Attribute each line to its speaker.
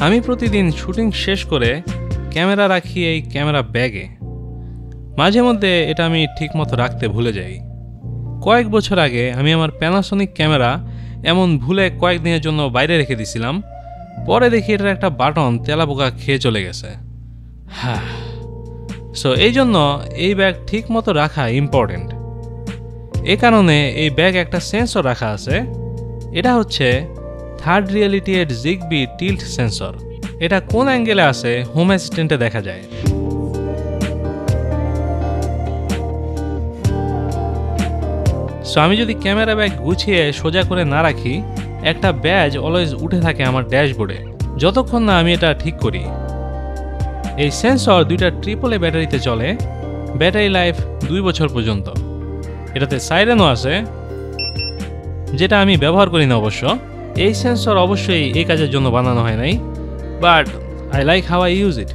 Speaker 1: আমি প্রতিদিন শুটিং শেষ করে ক্যামেরা রাখি এই ক্যামেরা ব্যাগে। মাঝে মধ্যে এটা আমি ঠিকমতো রাখতে ভুলে যাই। কয়েক বছর আগে আমি আমার প্যানাসোনিক ক্যামেরা এমন ভুলে কয়েকদিনের জন্য বাইরে রেখে দিয়েছিলাম। পরে দেখি এটার একটা বাটন তেলাপোকা খেয়ে চলে গেছে। সো এই জন্য এই ব্যাগ ঠিকমতো রাখা ইম্পর্টেন্ট। এ কারণে এই ব্যাগ একটা সেন্সর রাখা আছে। এটা হচ্ছে থার্ড রিয়েলিটি এর জিগবি টিল্ট সেন্সর। এটা কোন অ্যাঙ্গেলে আছে হোম অ্যাসিস্ট্যান্টে দেখা যায়। সো আমি যদি ক্যামেরা ব্যাগ গুছিয়ে সোজা করে না রাখি, একটা ব্যাজ অলওয়েজ উঠে থাকে আমার ড্যাশবোর্ডে, যতক্ষণ না আমি এটা ঠিক করি। এই সেন্সর দুইটা AAA ব্যাটারিতে চলে, ব্যাটারি লাইফ 2 বছর পর্যন্ত। এটাতে সাইরেনও আছে, যেটা আমি ব্যবহার করি না অবশ্য। এই সেন্সর অবশ্যই এই কাজের জন্য বানানো হয় নাই, but I like how I use it.